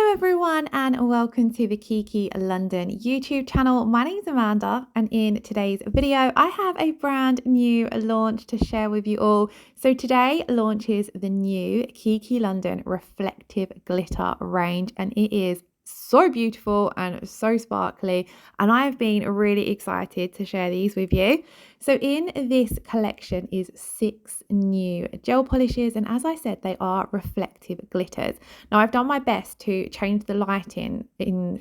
Hello everyone and welcome to the Kiki London YouTube channel. My name is Amanda and in today's video I have a brand new launch to share with you all. So today launches the new Kiki London Reflective Glitter range and it is so beautiful and so sparkly, and I've been really excited to share these with you. So in this collection is 6 new gel polishes, and as I said, they are reflective glitters. Now I've done my best to change the lighting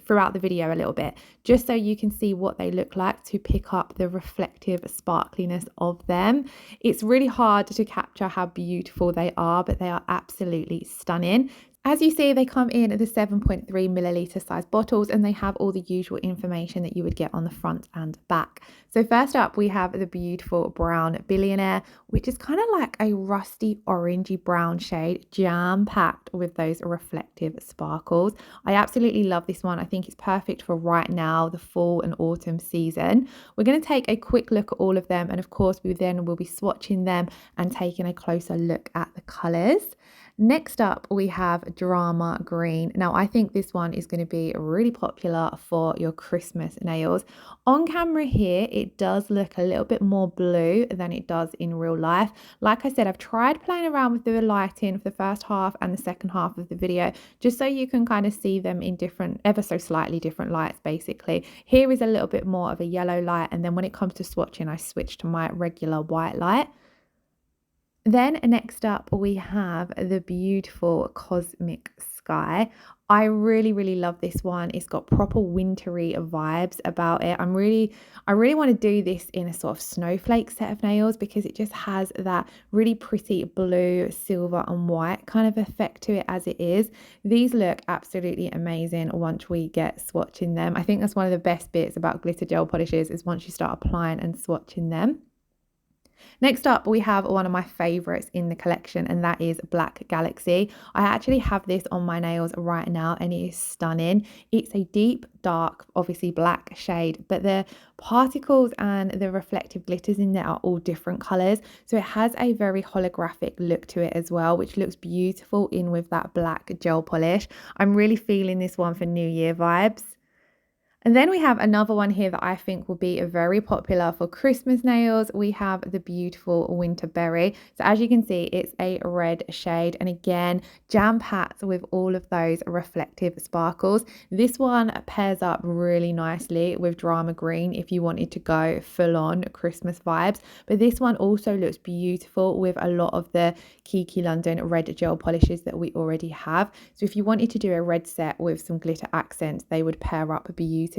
throughout the video a little bit just so you can see what they look like to pick up the reflective sparkliness of them. It's really hard to capture how beautiful they are, but they are absolutely stunning. As you see, they come in the 7.3 milliliter size bottles and they have all the usual information that you would get on the front and back. So first up, we have the beautiful brown Billionaire, which is kind of like a rusty orangey brown shade, jam-packed with those reflective sparkles. I absolutely love this one. I think it's perfect for right now, the fall and autumn season. We're going to take a quick look at all of them, and of course, we then will be swatching them and taking a closer look at the colours. Next up, we have Drama Green. Now, I think this one is going to be really popular for your Christmas nails. On camera here, it does look a little bit more blue than it does in real life. Like I said, I've tried playing around with the lighting for the first half and the second half of the video, just so you can kind of see them in different, ever so slightly different lights, basically. Here is a little bit more of a yellow light, and then when it comes to swatching, I switch to my regular white light. Then next up, we have the beautiful Cosmic Sky. I really love this one. It's got proper wintry vibes about it. I really want to do this in a sort of snowflake set of nails because it just has that really pretty blue, silver and white kind of effect to it as it is. These look absolutely amazing once we get swatching them. I think that's one of the best bits about glitter gel polishes is once you start applying and swatching them. Next up, we have one of my favorites in the collection, and that is Black Galaxy. I actually have this on my nails right now and it is stunning. It's a deep, dark, obviously black shade, but the particles and the reflective glitters in there are all different colors. So it has a very holographic look to it as well, which looks beautiful in with that black gel polish. I'm really feeling this one for New Year vibes. And then we have another one here that I think will be very popular for Christmas nails. We have the beautiful Winter Berry. So as you can see, it's a red shade. And again, jam-packed with all of those reflective sparkles. This one pairs up really nicely with Drama Green if you wanted to go full-on Christmas vibes. But this one also looks beautiful with a lot of the Kiki London red gel polishes that we already have. So if you wanted to do a red set with some glitter accents, they would pair up beautifully.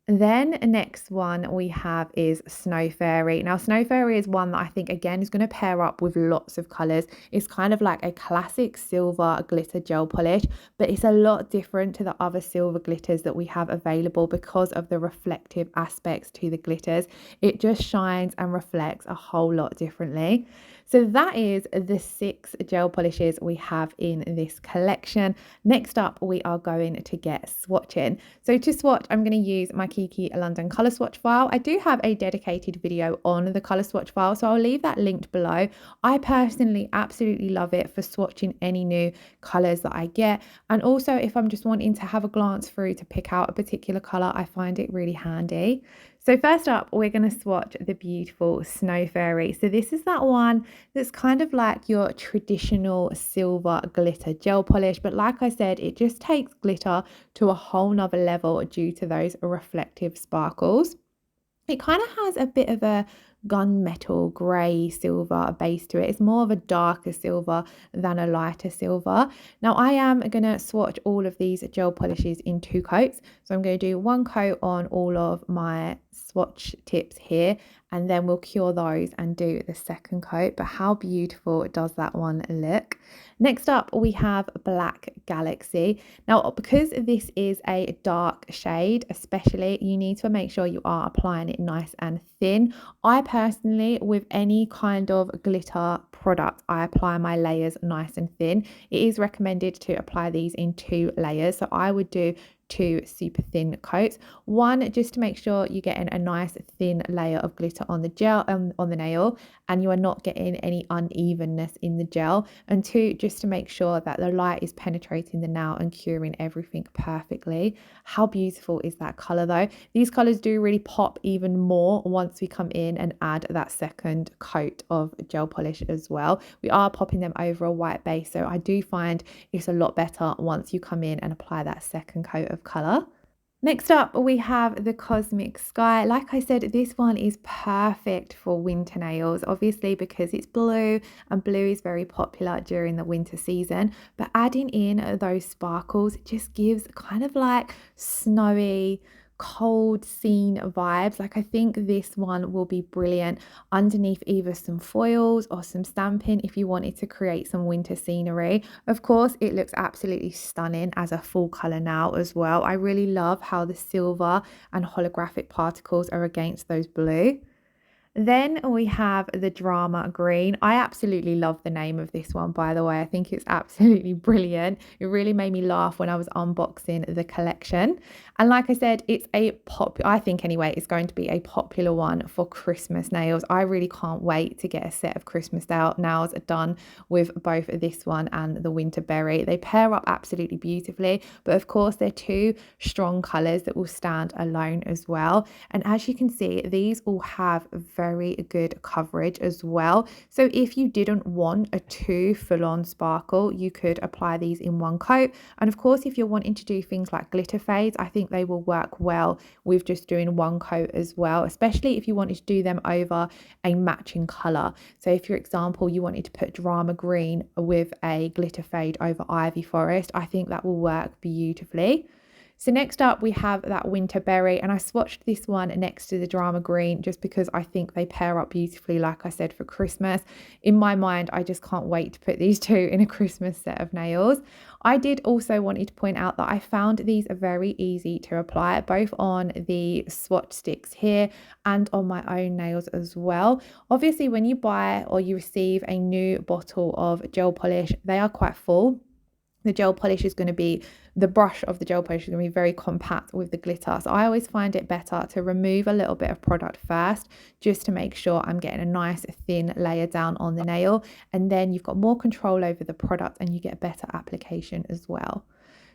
Then next one we have is Snow Fairy. Now Snow Fairy is one that I think again is going to pair up with lots of colours. It's kind of like a classic silver glitter gel polish, but it's a lot different to the other silver glitters that we have available because of the reflective aspects to the glitters. It just shines and reflects a whole lot differently. So that is the 6 gel polishes we have in this collection. Next up, we are going to get swatching. So to swatch, I'm going to use my Kiki London colour swatch file. I do have a dedicated video on the colour swatch file, so I'll leave that linked below. I personally absolutely love it for swatching any new colours that I get. And also if I'm just wanting to have a glance through to pick out a particular colour, I find it really handy. So first up, we're going to swatch the beautiful Snow Fairy. So this is that one that's kind of like your traditional silver glitter gel polish. But like I said, it just takes glitter to a whole nother level due to those reflective sparkles. It kind of has a bit of a gunmetal grey silver base to it. It's more of a darker silver than a lighter silver. Now I am going to swatch all of these gel polishes in 2 coats. So I'm going to do 1 coat on all of my swatch tips here, and then we'll cure those and do the second coat. But how beautiful does that one look? Next up, we have Black Galaxy. Now, because this is a dark shade, especially, you need to make sure you are applying it nice and thin. I personally, with any kind of glitter product, I apply my layers nice and thin. It is recommended to apply these in 2 layers. So I would do 2 super thin coats. One, just to make sure you're getting a nice thin layer of glitter on the gel, on the nail, and you are not getting any unevenness in the gel. And 2, just to make sure that the light is penetrating the nail and curing everything perfectly. How beautiful is that color though? These colors do really pop even more once we come in and add that second coat of gel polish as well. We are popping them over a white base, so I do find it's a lot better once you come in and apply that second coat of color. Next up, we have the Cosmic Sky. Like I said, this one is perfect for winter nails, obviously because it's blue, and blue is very popular during the winter season. But adding in those sparkles just gives kind of like snowy, cold scene vibes. Like I think this one will be brilliant underneath either some foils or some stamping if you wanted to create some winter scenery. Of course, it looks absolutely stunning as a full color now as well. I really love how the silver and holographic particles are against those blue. Then we have the Drama Green. I absolutely love the name of this one, by the way. I think it's absolutely brilliant. It really made me laugh when I was unboxing the collection. And like I said, it's I think anyway, it's going to be a popular one for Christmas nails. I really can't wait to get a set of Christmas nails done with both this one and the Winter Berry. They pair up absolutely beautifully, but of course they're two strong colors that will stand alone as well. And as you can see, these all have very good coverage as well. So if you didn't want a 2 full-on sparkle, you could apply these in one coat. And of course, if you're wanting to do things like glitter fades, I think they will work well with just doing one coat as well, especially if you wanted to do them over a matching color. So if, for example, you wanted to put Drama Green with a glitter fade over Ivy Forest, I think that will work beautifully. So next up we have that Winter Berry, and I swatched this one next to the Drama Green just because I think they pair up beautifully, like I said, for Christmas. In my mind, I just can't wait to put these two in a Christmas set of nails. I did also want to point out that I found these are very easy to apply, both on the swatch sticks here and on my own nails as well. Obviously, when you buy or you receive a new bottle of gel polish, they are quite full. The gel polish is going to be, the brush of the gel polish is going to be very compact with the glitter. So I always find it better to remove a little bit of product first, just to make sure I'm getting a nice thin layer down on the nail. And then you've got more control over the product and you get better application as well.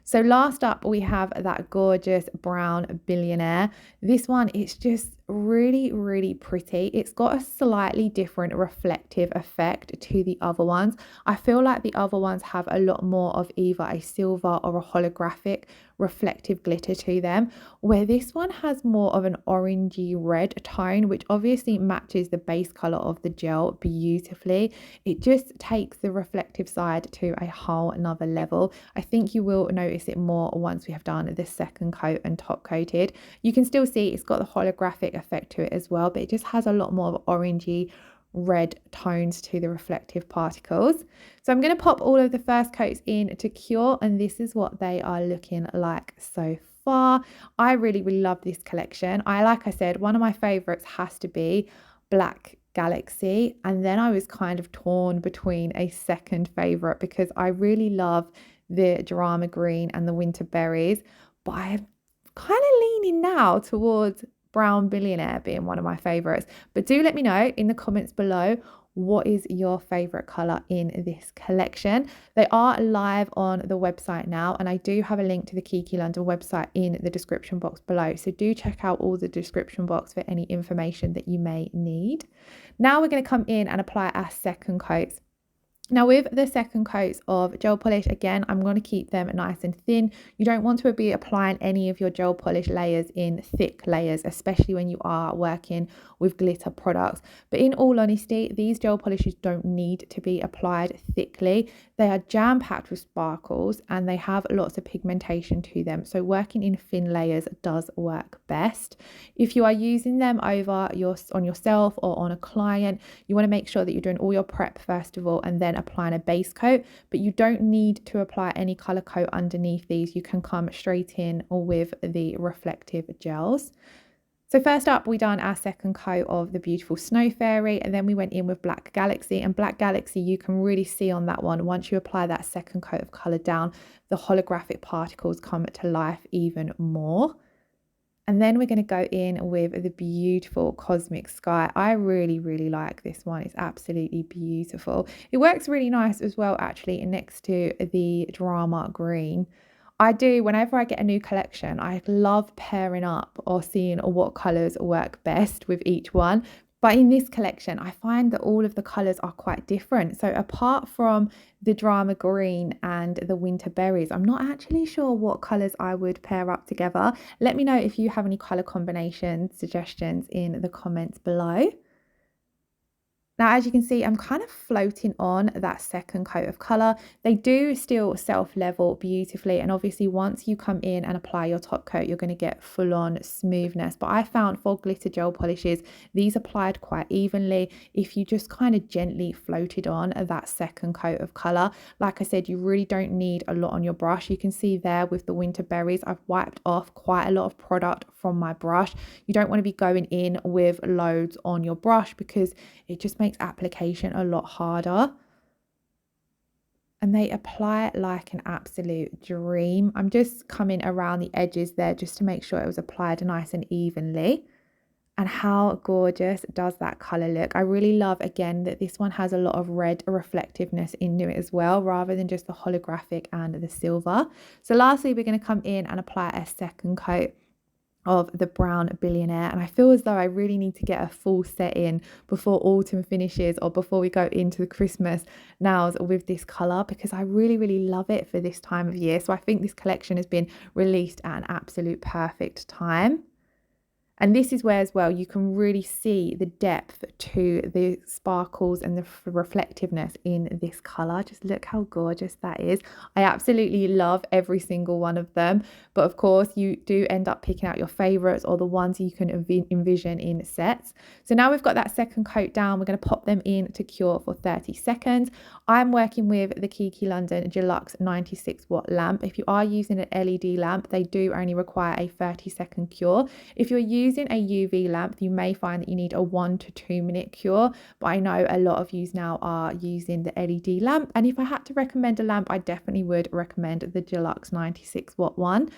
So last up, we have that gorgeous brown Billionaire. This one is just really, really pretty. It's got a slightly different reflective effect to the other ones. I feel like the other ones have a lot more of either a silver or a holographic reflective glitter to them, where this one has more of an orangey red tone, which obviously matches the base color of the gel beautifully. It just takes the reflective side to a whole another level. I think you will notice it more once we have done the second coat and top coated. You can still see it's got the holographic effect to it as well, but it just has a lot more of orangey red tones to the reflective particles. So I'm going to pop all of the first coats in to cure, and this is what they are looking like so far. I really love this collection. Like I said, one of my favorites has to be Black Galaxy, and then I was kind of torn between a second favorite because I really love the Drama Green and the Winter Berries, but I'm kind of leaning now towards Brown Billionaire being one of my favorites. But do let me know in the comments below, what is your favorite color in this collection? They are live on the website now, and I do have a link to the Kiki London website in the description box below, so do check out all the description box for any information that you may need. Now we're going to come in and apply our second coats. Now with the second coats of gel polish, again, I'm going to keep them nice and thin. You don't want to be applying any of your gel polish layers in thick layers, especially when you are working with glitter products. But in all honesty, these gel polishes don't need to be applied thickly. They are jam-packed with sparkles and they have lots of pigmentation to them. So working in thin layers does work best. If you are using them on yourself or on a client, you want to make sure that you're doing all your prep first of all and then applying a base coat, but you don't need to apply any color coat underneath these. You can come straight in with the reflective gels. So first up, we done our second coat of the beautiful Snow Fairy, and then we went in with Black Galaxy. And Black Galaxy, you can really see on that one, once you apply that second coat of colour down, the holographic particles come to life even more. And then we're going to go in with the beautiful Cosmic Sky. I really, really like this one. It's absolutely beautiful. It works really nice as well, actually, next to the Drama Green. I do, whenever I get a new collection, I love pairing up or seeing what colours work best with each one. But in this collection, I find that all of the colours are quite different. So apart from the Drama Green and the Winter Berries, I'm not actually sure what colours I would pair up together. Let me know if you have any colour combination suggestions in the comments below. Now, as you can see, I'm kind of floating on that second coat of colour. They do still self-level beautifully. And obviously, once you come in and apply your top coat, you're going to get full-on smoothness. But I found for glitter gel polishes, these applied quite evenly if you just kind of gently floated on that second coat of colour. Like I said, you really don't need a lot on your brush. You can see there with the Winter Berries, I've wiped off quite a lot of product from my brush. You don't want to be going in with loads on your brush because it just makes application a lot harder. And they apply it like an absolute dream. I'm just coming around the edges there just to make sure it was applied nice and evenly. And how gorgeous does that colour look? I really love, again, that this one has a lot of red reflectiveness into it as well, rather than just the holographic and the silver. So lastly, we're going to come in and apply a second coat of the brown Billionaire, and I feel as though I really need to get a full set in before autumn finishes or before we go into the Christmas nows with this colour, because I really, really love it for this time of year. So I think this collection has been released at an absolute perfect time. And this is where as well you can really see the depth to the sparkles and the reflectiveness in this colour. Just look how gorgeous that is. I absolutely love every single one of them. But of course you do end up picking out your favourites or the ones you can envision in sets. So now we've got that second coat down, we're going to pop them in to cure for 30 seconds. I'm working with the Kiki London Deluxe 96 watt lamp. If you are using an LED lamp, they do only require a 30-second cure. If you're using a UV lamp, you may find that you need a 1 to 2 minute cure, but I know a lot of you now are using the LED lamp, and if I had to recommend a lamp, I definitely would recommend the Deluxe 96 watt one.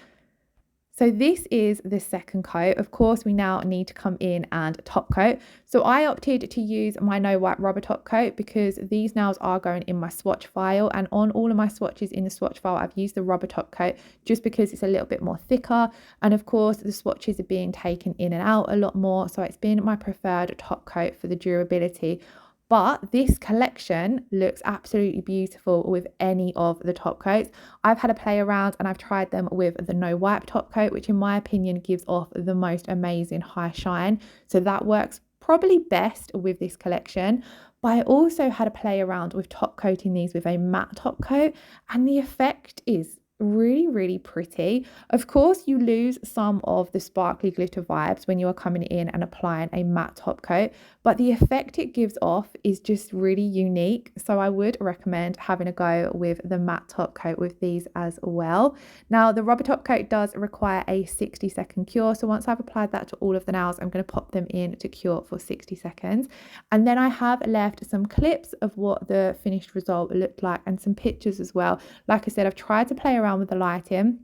So this is the second coat. Of course, we now need to come in and top coat. So I opted to use my no wipe rubber top coat because these nails are going in my swatch file, and on all of my swatches in the swatch file, I've used the rubber top coat just because it's a little bit more thicker. And of course, the swatches are being taken in and out a lot more. So it's been my preferred top coat for the durability. But this collection looks absolutely beautiful with any of the top coats. I've had a play around and I've tried them with the no wipe top coat, which in my opinion gives off the most amazing high shine. So that works probably best with this collection. But I also had a play around with top coating these with a matte top coat, and the effect is really, really pretty. Of course, you lose some of the sparkly glitter vibes when you are coming in and applying a matte top coat, but the effect it gives off is just really unique. So I would recommend having a go with the matte top coat with these as well. Now, the rubber top coat does require a 60-second cure. So once I've applied that to all of the nails, I'm going to pop them in to cure for 60 seconds. And then I have left some clips of what the finished result looked like and some pictures as well. Like I said, I've tried to play around with the lighting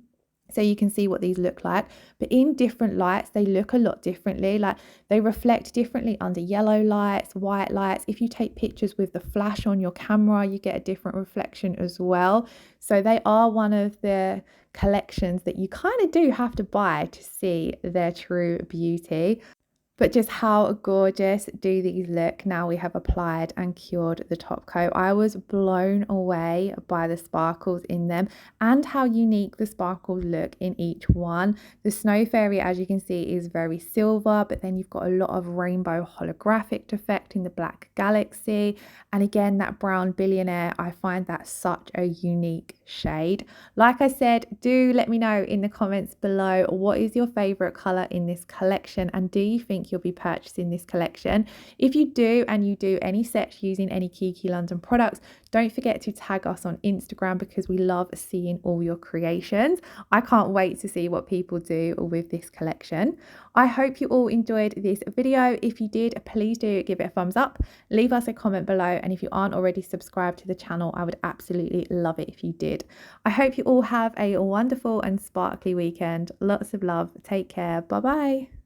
so you can see what these look like, but in different lights they look a lot differently. Like they reflect differently under yellow lights, white lights. If you take pictures with the flash on your camera, you get a different reflection as well. So they are one of the collections that you kind of do have to buy to see their true beauty. But just how gorgeous do these look now we have applied and cured the top coat. I was blown away by the sparkles in them and how unique the sparkles look in each one. The Snow Fairy, as you can see, is very silver, but then you've got a lot of rainbow holographic effect in the Black Galaxy. And again, that brown Billionaire, I find that such a unique shade. Like I said, do let me know in the comments below, what is your favorite color in this collection, and do you think think you'll be purchasing this collection. If you do, and you do any search using any Kiki London products, don't forget to tag us on Instagram because we love seeing all your creations. I can't wait to see what people do with this collection. I hope you all enjoyed this video. If you did, please do give it a thumbs up, leave us a comment below, and if you aren't already subscribed to the channel, I would absolutely love it if you did. I hope you all have a wonderful and sparkly weekend. Lots of love. Take care. Bye bye.